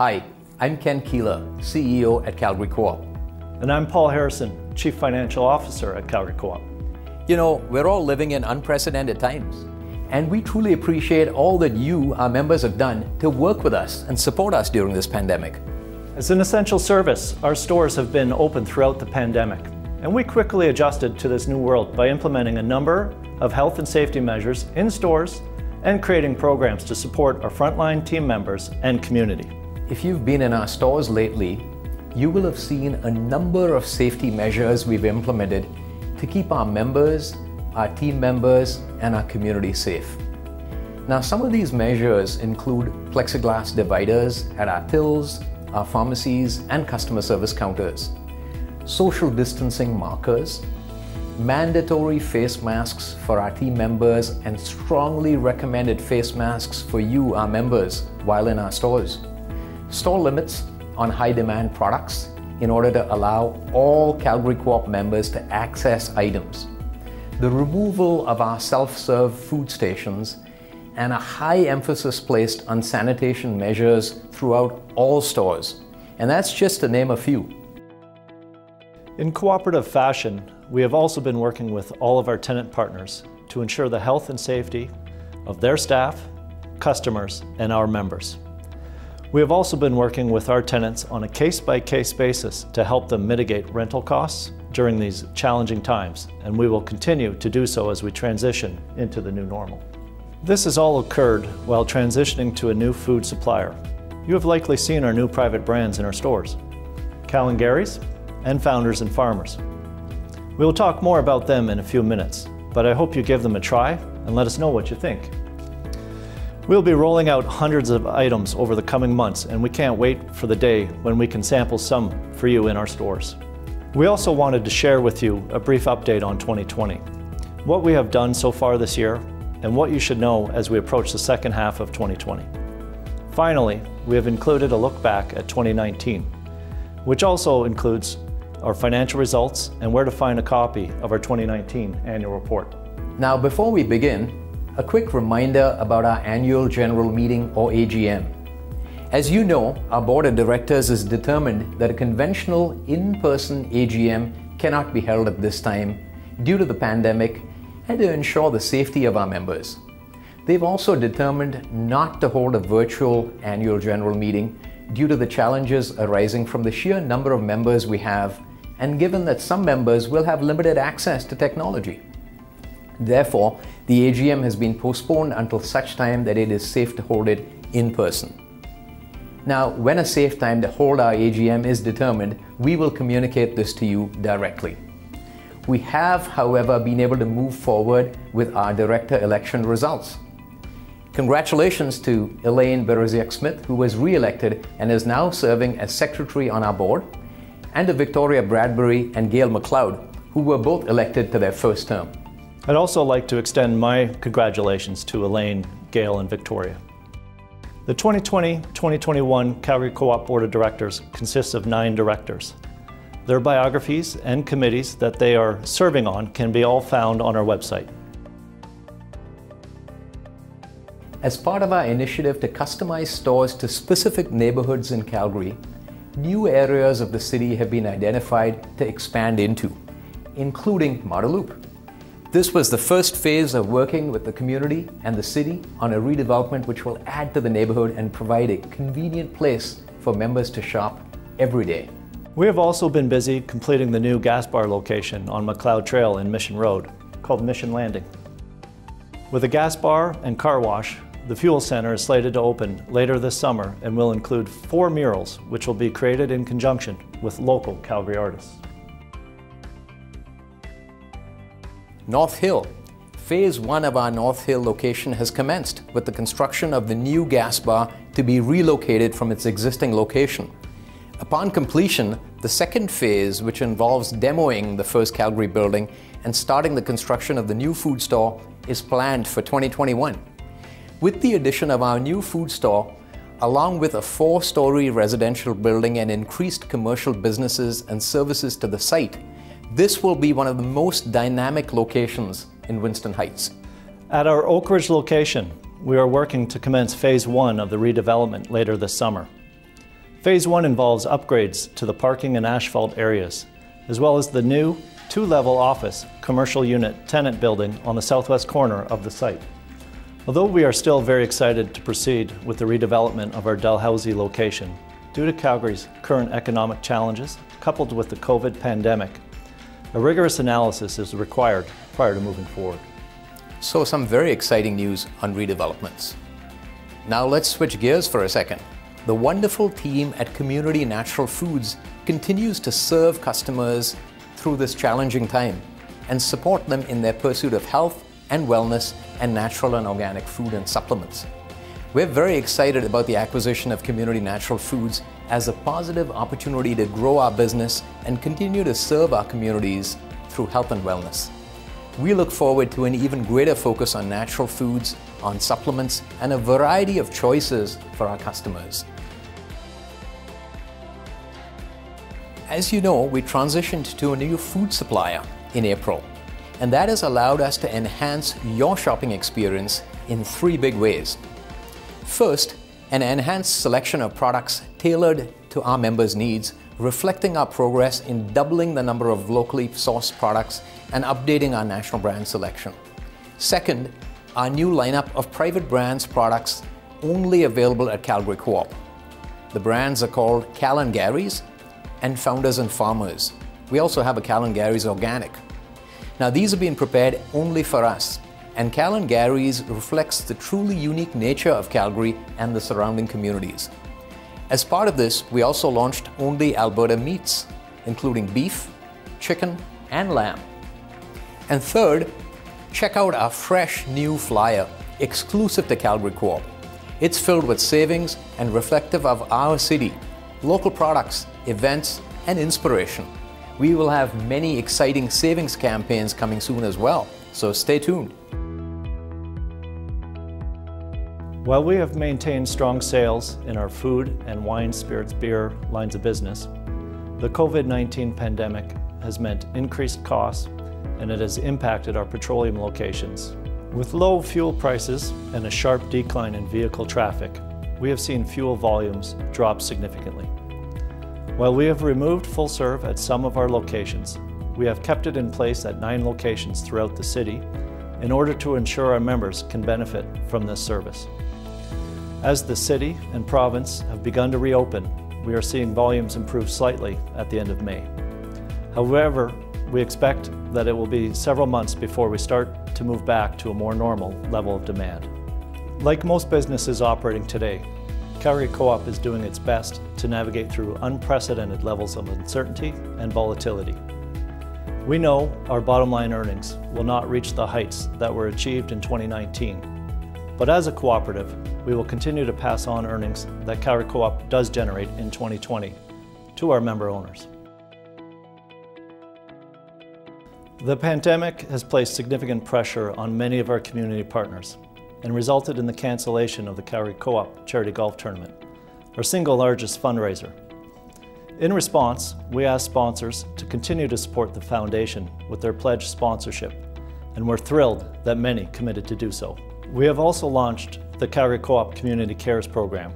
Hi, I'm Ken Keeler, CEO at Calgary Co-op. And I'm Paul Harrison, Chief Financial Officer at Calgary Co-op. You know, we're all living in unprecedented times, and we truly appreciate all that you, our members, have done to work with us and support us during this pandemic. As an essential service, our stores have been open throughout the pandemic, and we quickly adjusted to this new world by implementing a number of health and safety measures in stores and creating programs to support our frontline team members and community. If you've been in our stores lately, you will have seen a number of safety measures we've implemented to keep our members, our team members, and our community safe. Now, some of these measures include plexiglass dividers at our tills, our pharmacies, and customer service counters, social distancing markers, mandatory face masks for our team members, and strongly recommended face masks for you, our members, while in our stores. Store limits on high-demand products in order to allow all Calgary Co-op members to access items. The removal of our self-serve food stations and a high emphasis placed on sanitation measures throughout all stores. And that's just to name a few. In cooperative fashion, we have also been working with all of our tenant partners to ensure the health and safety of their staff, customers, and our members. We have also been working with our tenants on a case-by-case basis to help them mitigate rental costs during these challenging times, and we will continue to do so as we transition into the new normal. This has all occurred while transitioning to a new food supplier. You have likely seen our new private brands in our stores, Calgary's and Founders and Farmers. We will talk more about them in a few minutes, but I hope you give them a try and let us know what you think. We'll be rolling out hundreds of items over the coming months, and we can't wait for the day when we can sample some for you in our stores. We also wanted to share with you a brief update on 2020, what we have done so far this year, and what you should know as we approach the second half of 2020. Finally, we have included a look back at 2019, which also includes our financial results and where to find a copy of our 2019 annual report. Now, before we begin, a quick reminder about our annual general meeting, or AGM. As you know, our board of directors is determined that a conventional in-person AGM cannot be held at this time due to the pandemic and to ensure the safety of our members. They've also determined not to hold a virtual annual general meeting due to the challenges arising from the sheer number of members we have, and given that some members will have limited access to technology. Therefore, the AGM has been postponed until such time that it is safe to hold it in person. Now, when a safe time to hold our AGM is determined, we will communicate this to you directly. We have, however, been able to move forward with our director election results. Congratulations to Elaine Bereziak-Smith, who was re-elected and is now serving as secretary on our board, and to Victoria Bradbury and Gail McLeod, who were both elected to their first term. I'd also like to extend my congratulations to Elaine, Gail, and Victoria. The 2020-2021 Calgary Co-op Board of Directors consists of 9 directors. Their biographies and committees that they are serving on can be all found on our website. As part of our initiative to customize stores to specific neighborhoods in Calgary, new areas of the city have been identified to expand into, including Marda Loop. This was the first phase of working with the community and the city on a redevelopment which will add to the neighborhood and provide a convenient place for members to shop every day. We have also been busy completing the new gas bar location on McLeod Trail in Mission Road, called Mission Landing. With a gas bar and car wash, the Fuel Center is slated to open later this summer and will include 4 murals which will be created in conjunction with local Calgary artists. North Hill. Phase 1 of our North Hill location has commenced with the construction of the new gas bar to be relocated from its existing location. Upon completion, the second phase, which involves demoing the first Calgary building and starting the construction of the new food store, is planned for 2021. With the addition of our new food store, along with a 4-story residential building and increased commercial businesses and services to the site, this will be one of the most dynamic locations in Winston Heights. At our Oak Ridge location, we are working to commence Phase 1 of the redevelopment later this summer. Phase 1 involves upgrades to the parking and asphalt areas, as well as the new 2-level office commercial unit tenant building on the southwest corner of the site. Although we are still very excited to proceed with the redevelopment of our Dalhousie location, due to Calgary's current economic challenges, coupled with the COVID pandemic, a rigorous analysis is required prior to moving forward. So some very exciting news on redevelopments. Now let's switch gears for a second. The wonderful team at Community Natural Foods continues to serve customers through this challenging time and support them in their pursuit of health and wellness and natural and organic food and supplements. We're very excited about the acquisition of Community Natural Foods as a positive opportunity to grow our business and continue to serve our communities through health and wellness. We look forward to an even greater focus on natural foods, on supplements, and a variety of choices for our customers. As you know, we transitioned to a new food supplier in April, and that has allowed us to enhance your shopping experience in 3 big ways. First, an enhanced selection of products tailored to our members' needs, reflecting our progress in doubling the number of locally sourced products and updating our national brand selection. Second, our new lineup of private brands products only available at Calgary Co-op. The brands are called Cal & Gary's and Founders and Farmers. We also have a Cal & Gary's Organic. Now these are being prepared only for us, and Cal & Gary's reflects the truly unique nature of Calgary and the surrounding communities. As part of this, we also launched only Alberta meats, including beef, chicken, and lamb. And third, check out our fresh new flyer, exclusive to Calgary Co-op. It's filled with savings and reflective of our city, local products, events, and inspiration. We will have many exciting savings campaigns coming soon as well, so stay tuned. While we have maintained strong sales in our food and wine, spirits, beer lines of business, the COVID-19 pandemic has meant increased costs, and it has impacted our petroleum locations. With low fuel prices and a sharp decline in vehicle traffic, we have seen fuel volumes drop significantly. While we have removed full serve at some of our locations, we have kept it in place at 9 locations throughout the city in order to ensure our members can benefit from this service. As the city and province have begun to reopen, we are seeing volumes improve slightly at the end of May. However, we expect that it will be several months before we start to move back to a more normal level of demand. Like most businesses operating today, Calgary Co-op is doing its best to navigate through unprecedented levels of uncertainty and volatility. We know our bottom line earnings will not reach the heights that were achieved in 2019, but as a cooperative, we will continue to pass on earnings that Calgary Co-op does generate in 2020 to our member owners. The pandemic has placed significant pressure on many of our community partners and resulted in the cancellation of the Calgary Co-op Charity Golf Tournament, our single largest fundraiser. In response, we asked sponsors to continue to support the foundation with their pledged sponsorship, and we're thrilled that many committed to do so. We have also launched the Calgary Co-op Community Cares program,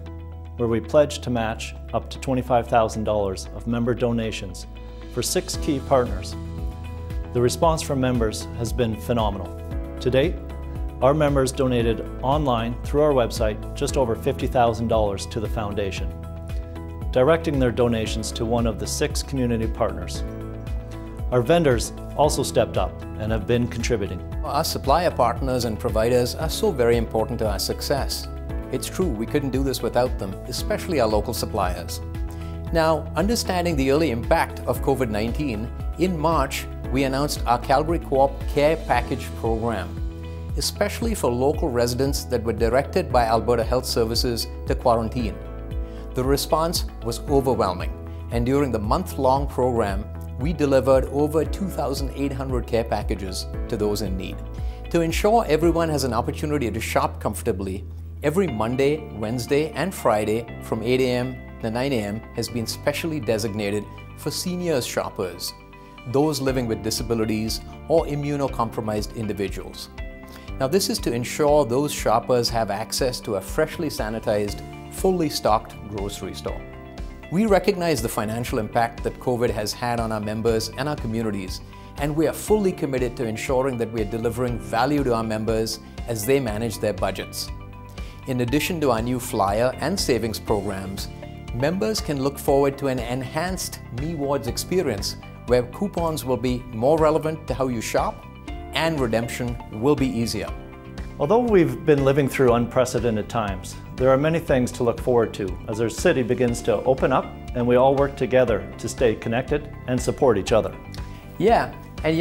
where we pledge to match up to $25,000 of member donations for 6 key partners. The response from members has been phenomenal. To date, our members donated online through our website just over $50,000 to the foundation, directing their donations to one of the 6 community partners. Our vendors also stepped up and have been contributing. Our supplier partners and providers are so very important to our success. It's true, we couldn't do this without them, especially our local suppliers. Now, understanding the early impact of COVID-19, in March, we announced our Calgary Co-op Care Package program, especially for local residents that were directed by Alberta Health Services to quarantine. The response was overwhelming, and during the month-long program, we delivered over 2,800 care packages to those in need. To ensure everyone has an opportunity to shop comfortably, every Monday, Wednesday, and Friday from 8 a.m. to 9 a.m. has been specially designated for seniors shoppers, those living with disabilities or immunocompromised individuals. Now, this is to ensure those shoppers have access to a freshly sanitized, fully stocked grocery store. We recognize the financial impact that COVID has had on our members and our communities, and we are fully committed to ensuring that we are delivering value to our members as they manage their budgets. In addition to our new flyer and savings programs, members can look forward to an enhanced MeWards experience where coupons will be more relevant to how you shop and redemption will be easier. Although we've been living through unprecedented times, there are many things to look forward to as our city begins to open up and we all work together to stay connected and support each other. Yeah, and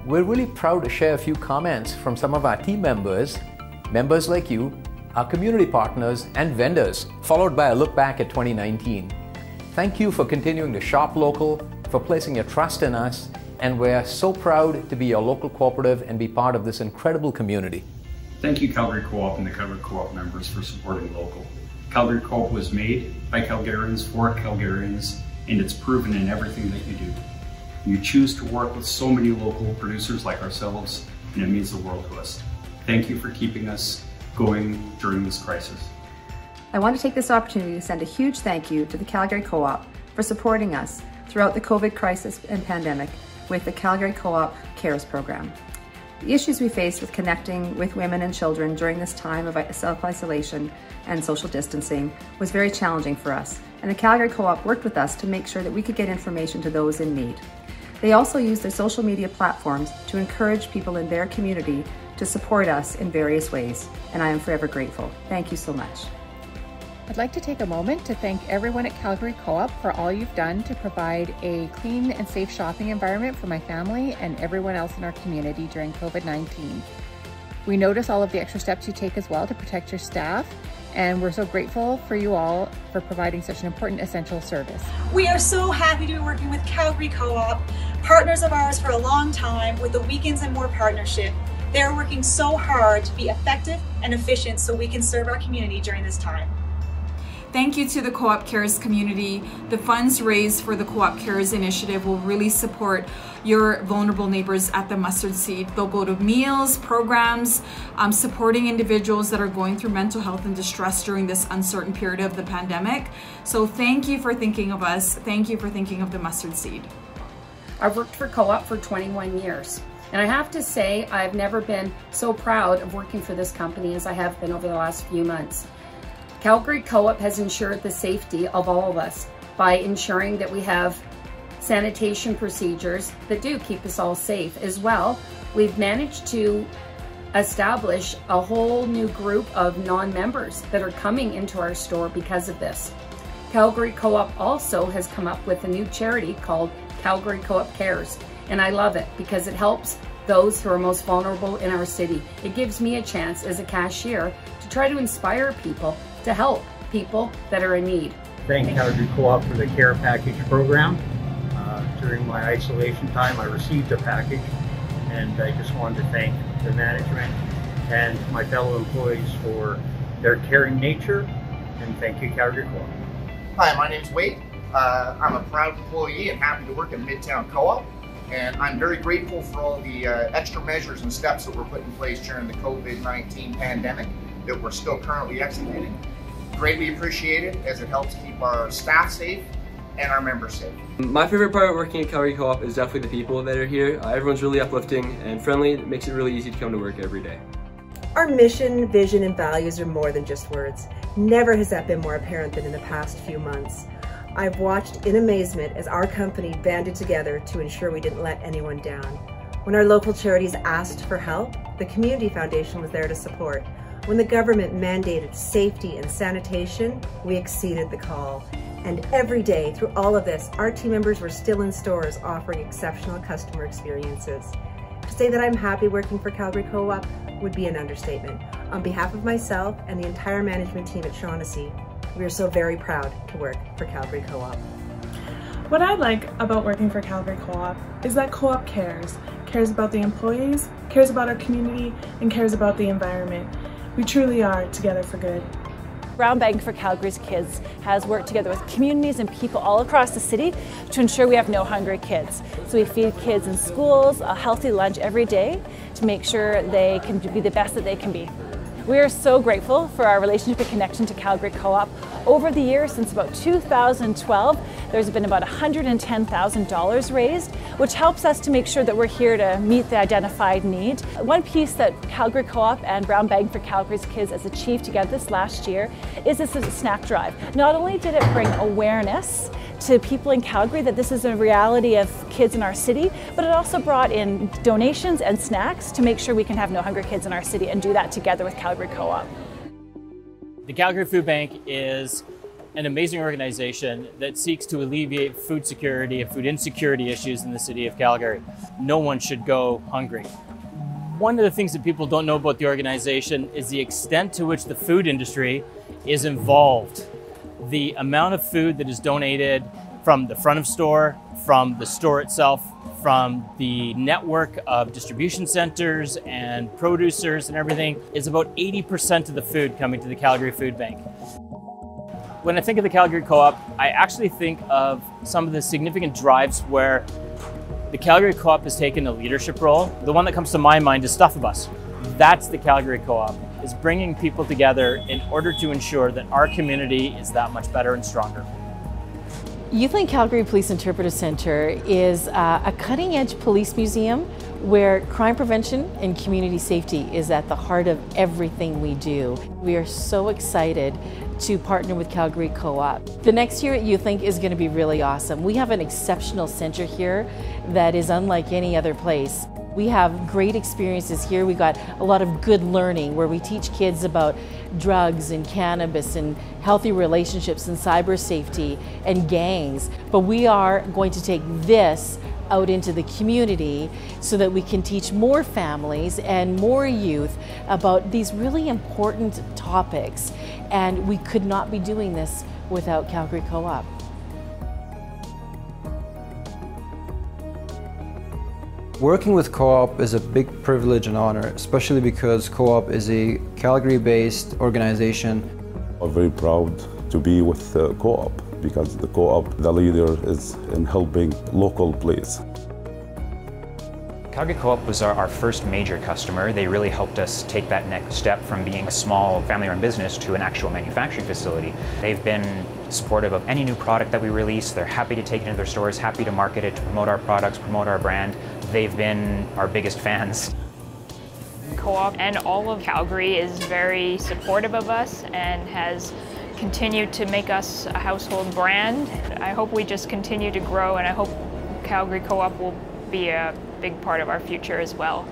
we're really proud to share a few comments from some of our team members like you, our community partners and vendors, followed by a look back at 2019. Thank you for continuing to shop local, for placing your trust in us, and we're so proud to be your local cooperative and be part of this incredible community. Thank you, Calgary Co-op and the Calgary Co-op members for supporting local. Calgary Co-op was made by Calgarians for Calgarians, and it's proven in everything that you do. You choose to work with so many local producers like ourselves, and it means the world to us. Thank you for keeping us going during this crisis. I want to take this opportunity to send a huge thank you to the Calgary Co-op for supporting us throughout the COVID crisis and pandemic with the Calgary Co-op Cares program. The issues we faced with connecting with women and children during this time of self-isolation and social distancing was very challenging for us, and the Calgary Co-op worked with us to make sure that we could get information to those in need. They also used their social media platforms to encourage people in their community to support us in various ways, and I am forever grateful. Thank you so much. I'd like to take a moment to thank everyone at Calgary Co-op for all you've done to provide a clean and safe shopping environment for my family and everyone else in our community during COVID-19. We notice all of the extra steps you take as well to protect your staff, and we're so grateful for you all for providing such an important essential service. We are so happy to be working with Calgary Co-op, partners of ours for a long time with the Weekends and More partnership. They're working so hard to be effective and efficient so we can serve our community during this time. Thank you to the Co-op Cares community. The funds raised for the Co-op Cares initiative will really support your vulnerable neighbors at the Mustard Seed. They'll go to meals, programs, supporting individuals that are going through mental health and distress during this uncertain period of the pandemic. So thank you for thinking of us. Thank you for thinking of the Mustard Seed. I've worked for Co-op for 21 years. And I have to say, I've never been so proud of working for this company as I have been over the last few months. Calgary Co-op has ensured the safety of all of us by ensuring that we have sanitation procedures that do keep us all safe. As well, we've managed to establish a whole new group of non-members that are coming into our store because of this. Calgary Co-op also has come up with a new charity called Calgary Co-op Cares, and I love it because it helps those who are most vulnerable in our city. It gives me a chance as a cashier to try to inspire people to help people that are in need. Thank Calgary Co-op for the care package program. During my isolation time, I received a package, and I just wanted to thank the management and my fellow employees for their caring nature, and thank you, Calgary Co-op. Hi, my name's Wade. I'm a proud employee and happy to work at Midtown Co-op, and I'm very grateful for all the extra measures and steps that were put in place during the COVID-19 pandemic that we're still currently executing. Greatly appreciated as it helps keep our staff safe and our members safe. My favorite part of working at Calgary Co-op is definitely the people that are here. Everyone's really uplifting and friendly. It makes it really easy to come to work every day. Our mission, vision, and values are more than just words. Never has that been more apparent than in the past few months. I've watched in amazement as our company banded together to ensure we didn't let anyone down. When our local charities asked for help, the Community Foundation was there to support. When the government mandated safety and sanitation, we exceeded the call. And every day through all of this, our team members were still in stores offering exceptional customer experiences. To say that I'm happy working for Calgary Co-op would be an understatement. On behalf of myself and the entire management team at Shaughnessy, we are so very proud to work for Calgary Co-op. What I like about working for Calgary Co-op is that Co-op cares about the employees, cares about our community, and cares about the environment. We truly are together for good. Brown Bank for Calgary's Kids has worked together with communities and people all across the city to ensure we have no hungry kids. So we feed kids in schools a healthy lunch every day to make sure they can be the best that they can be. We are so grateful for our relationship and connection to Calgary Co-op. Over the years, since about 2012, there's been about $110,000 raised, which helps us to make sure that we're here to meet the identified need. One piece that Calgary Co-op and Brown Bag for Calgary's Kids has achieved together this last year is this snack drive. Not only did it bring awareness to people in Calgary that this is a reality of kids in our city, but it also brought in donations and snacks to make sure we can have no hungry kids in our city and do that together with Calgary Co-op. The Calgary Food Bank is an amazing organization that seeks to alleviate food security and food insecurity issues in the city of Calgary. No one should go hungry. One of the things that people don't know about the organization is the extent to which the food industry is involved. The amount of food that is donated from the front of store, from the store itself, from the network of distribution centers and producers and everything is about 80% of the food coming to the Calgary Food Bank. When I think of the Calgary Co-op, I actually think of some of the significant drives where the Calgary Co-op has taken a leadership role. The one that comes to my mind is Stuff a Bus. That's the Calgary Co-op, is bringing people together in order to ensure that our community is that much better and stronger. YouthLink Calgary Police Interpretive Center is a cutting-edge police museum where crime prevention and community safety is at the heart of everything we do. We are so excited to partner with Calgary Co-op. The next year at YouthLink is going to be really awesome. We have an exceptional center here that is unlike any other place. We have great experiences here. We got a lot of good learning where we teach kids about drugs and cannabis and healthy relationships and cyber safety and gangs. But we are going to take this out into the community so that we can teach more families and more youth about these really important topics. And we could not be doing this without Calgary Co-op. Working with Co-op is a big privilege and honor, especially because Co-op is a Calgary-based organization. I'm very proud to be with Co-op because the Co-op, the leader is in helping local place. Calgary Co-op was our first major customer. They really helped us take that next step from being a small family-run business to an actual manufacturing facility. They've been supportive of any new product that we release. They're happy to take it into their stores, happy to market it, to promote our products, promote our brand. They've been our biggest fans. Co-op and all of Calgary is very supportive of us and has continued to make us a household brand. I hope we just continue to grow, and I hope Calgary Co-op will be a big part of our future as well.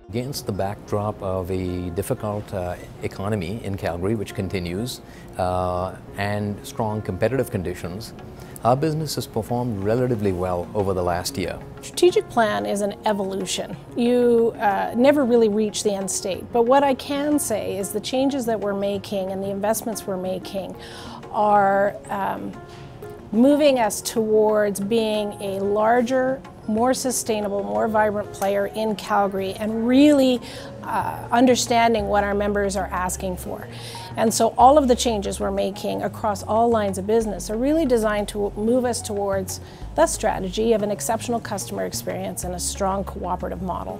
Against the backdrop of a difficult economy in Calgary, which continues, and strong competitive conditions, our business has performed relatively well over the last year. Strategic plan is an evolution. You never really reach the end state, but what I can say is the changes that we're making and the investments we're making are moving us towards being a larger, more sustainable, more vibrant player in Calgary and really understanding what our members are asking for. And so all of the changes we're making across all lines of business are really designed to move us towards the strategy of an exceptional customer experience and a strong cooperative model.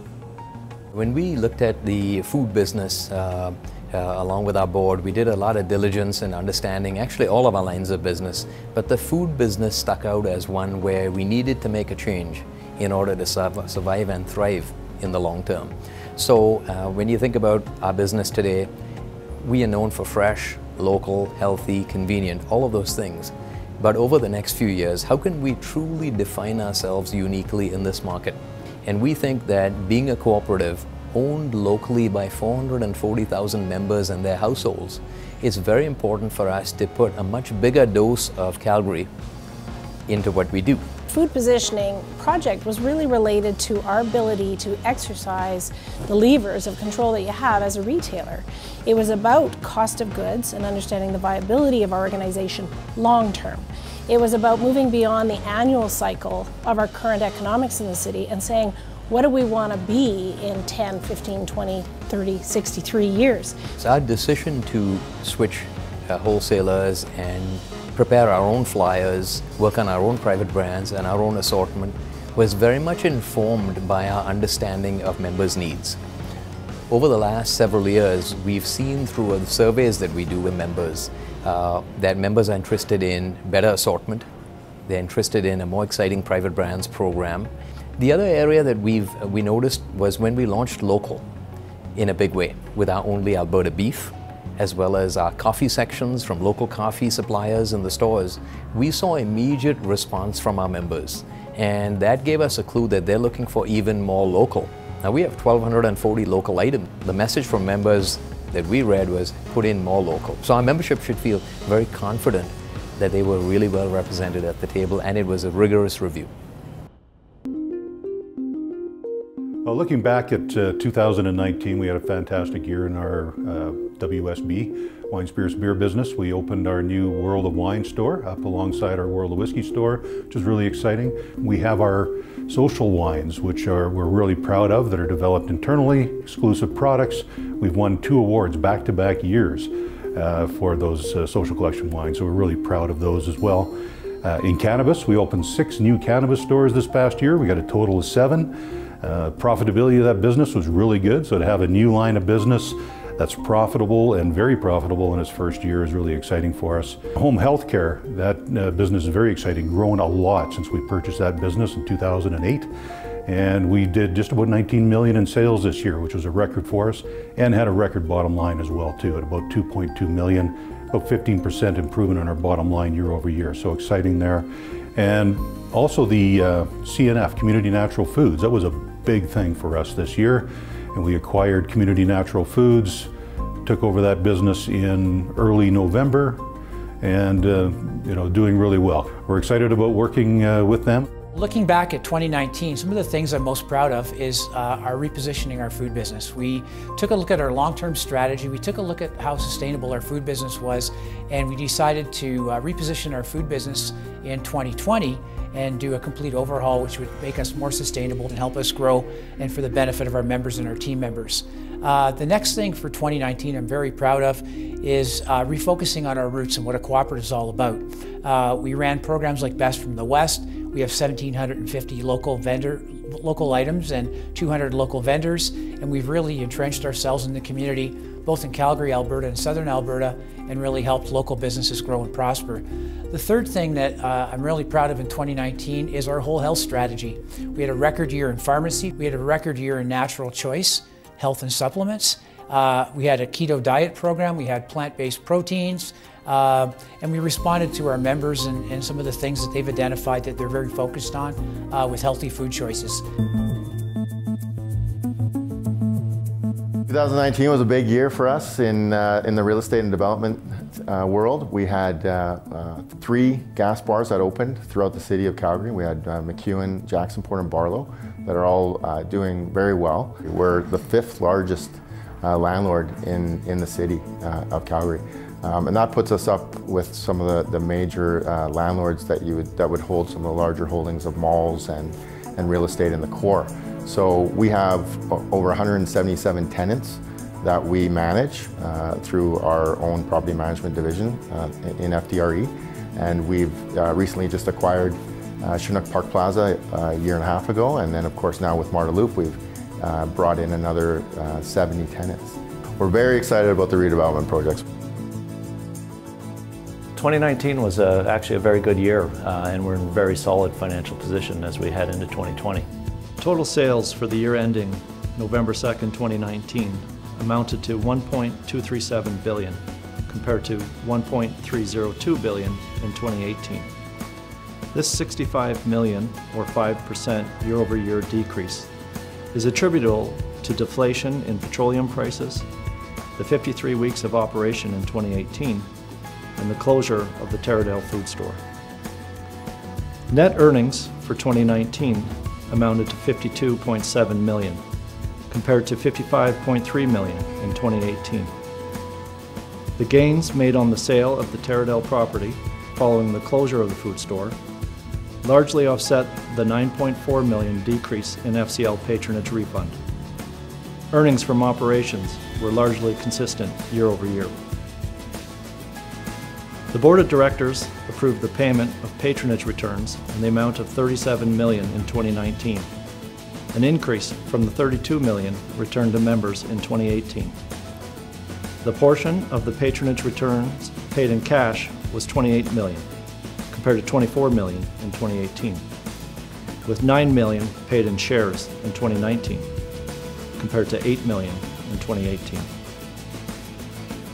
When we looked at the food business along with our board, we did a lot of diligence and understanding, actually all of our lines of business, but the food business stuck out as one where we needed to make a change in order to survive and thrive in the long term. So when you think about our business today, we are known for fresh, local, healthy, convenient, all of those things. But over the next few years, how can we truly define ourselves uniquely in this market? And we think that being a cooperative owned locally by 440,000 members and their households, it's very important for us to put a much bigger dose of Calgary into what we do. Food positioning project was really related to our ability to exercise the levers of control that you have as a retailer. It was about cost of goods and understanding the viability of our organization long term. It was about moving beyond the annual cycle of our current economics in the city and saying, what do we want to be in 10, 15, 20, 30, 63 years? So our decision to switch wholesalers and prepare our own flyers, work on our own private brands and our own assortment was very much informed by our understanding of members' needs. Over the last several years, we've seen through the surveys that we do with members that members are interested in better assortment. They're interested in a more exciting private brands program. The other area that we noticed was when we launched local in a big way with our Only Alberta beef, as well as our coffee sections from local coffee suppliers in the stores. We saw immediate response from our members, and that gave us a clue that they're looking for even more local. Now we have 1,240 local items. The message from members that we read was put in more local. So our membership should feel very confident that they were really well represented at the table, and it was a rigorous review. Well, looking back at 2019, we had a fantastic year in our WSB, Wine Spirits Beer business. We opened our new World of Wine store up alongside our World of Whiskey store, which is really exciting. We have our social wines, which we're really proud of, that are developed internally, exclusive products. We've won 2 awards back-to-back years for those social collection wines, so we're really proud of those as well. In cannabis, we opened 6 new cannabis stores this past year. We got a total of 7. Profitability of that business was really good, so to have a new line of business that's profitable and very profitable in its first year is really exciting for us. Home health care, that business is very exciting, grown a lot since we purchased that business in 2008. And we did just about 19 million in sales this year, which was a record for us, and had a record bottom line as well too, at about 2.2 million, about 15% improvement on our bottom line year over year, so exciting there. And also the CNF, Community Natural Foods, that was a big thing for us this year, and we acquired Community Natural Foods, took over that business in early November, and doing really well. We're excited about working with them. Looking back at 2019, some of the things I'm most proud of is our repositioning our food business. We took a look at our long-term strategy, we took a look at how sustainable our food business was, and we decided to reposition our food business in 2020 and do a complete overhaul, which would make us more sustainable and help us grow, and for the benefit of our members and our team members. The next thing for 2019 I'm very proud of is refocusing on our roots and what a cooperative is all about. We ran programs like Best from the West. We have 1,750 local items and 200 local vendors, and we've really entrenched ourselves in the community, both in Calgary, Alberta, and Southern Alberta, and really helped local businesses grow and prosper. The third thing that I'm really proud of in 2019 is our whole health strategy. We had a record year in pharmacy. We had a record year in natural choice, health and supplements. We had a keto diet program. We had plant-based proteins. And we responded to our members and some of the things that they've identified that they're very focused on with healthy food choices. 2019 was a big year for us in the real estate and development world. We had 3 gas bars that opened throughout the city of Calgary. We had McEwen, Jacksonport, and Barlow that are all doing very well. We're the 5th largest landlord in the city of Calgary. And that puts us up with some of the major landlords that would hold some of the larger holdings of malls and real estate in the core. So we have over 177 tenants that we manage through our own property management division in FDRE. And we've recently just acquired Chinook Park Plaza a year and a half ago. And then of course now with Marda Loop, we've brought in another 70 tenants. We're very excited about the redevelopment projects. 2019 was actually a very good year, and we're in a very solid financial position as we head into 2020. Total sales for the year ending November 2nd, 2019 amounted to $1.237 billion compared to $1.302 billion in 2018. This $65 million or 5% year-over-year decrease is attributable to deflation in petroleum prices, the 53 weeks of operation in 2018, and the closure of the Taradale food store. Net earnings for 2019 amounted to $52.7 million, compared to $55.3 million in 2018. The gains made on the sale of the Taradale property following the closure of the food store largely offset the $9.4 million decrease in FCL patronage refund. Earnings from operations were largely consistent year over year. The The Board of Directors approved the payment of patronage returns in the amount of $37 million in 2019, an increase from the $32 million returned to members in 2018. The portion of the patronage returns paid in cash was $28 million, compared to $24 million in 2018, with $9 million paid in shares in 2019, compared to $8 million in 2018.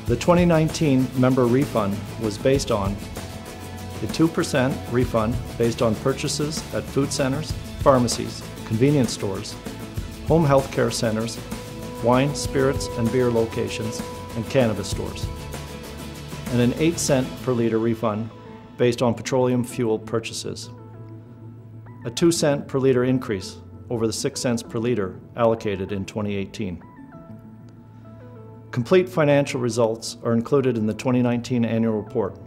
The 2019 member refund was based on a 2% refund based on purchases at food centers, pharmacies, convenience stores, home health care centers, wine, spirits, and beer locations, and cannabis stores, and an 8-cent per liter refund based on petroleum fuel purchases. A 2-cent per liter increase over the 6 cents per liter allocated in 2018. Complete financial results are included in the 2019 annual report,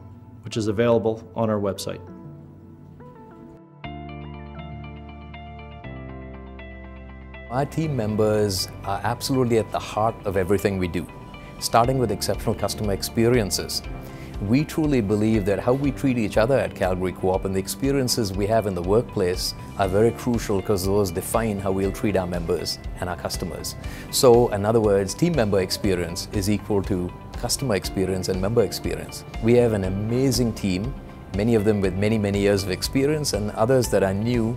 which is available on our website. Our team members are absolutely at the heart of everything we do, starting with exceptional customer experiences. We truly believe that how we treat each other at Calgary Co-op and the experiences we have in the workplace are very crucial because those define how we'll treat our members and our customers. So, in other words, team member experience is equal to customer experience and member experience. We have an amazing team, many of them with many years of experience, and others that are new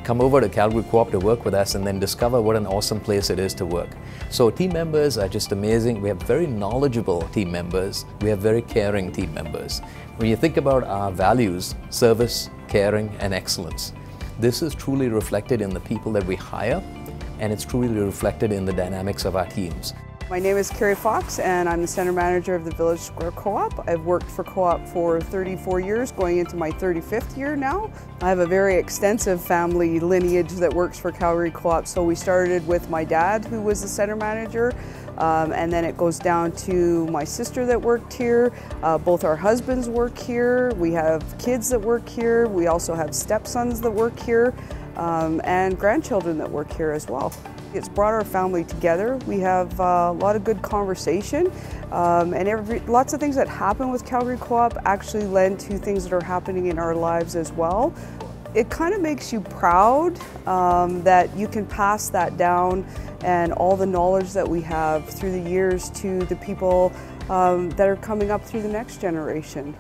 come over to Calgary Co-op to work with us and then discover what an awesome place it is to work. So team members are just amazing. We have very knowledgeable team members. We have very caring team members. When you think about our values, service, caring, and excellence, this is truly reflected in the people that we hire, and it's truly reflected in the dynamics of our teams. My name is Carrie Fox, and I'm the Center Manager of the Village Square Co-op. I've worked for Co-op for 34 years, going into my 35th year now. I have a very extensive family lineage that works for Calgary Co-op. So we started with my dad, who was the Center Manager, and then it goes down to my sister that worked here. Both our husbands work here. We have kids that work here. We also have stepsons that work here, and grandchildren that work here as well. It's brought our family together. We have a lot of good conversation, and lots of things that happen with Calgary Co-op actually lend to things that are happening in our lives as well. It kind of makes you proud that you can pass that down and all the knowledge that we have through the years to the people that are coming up through the next generation.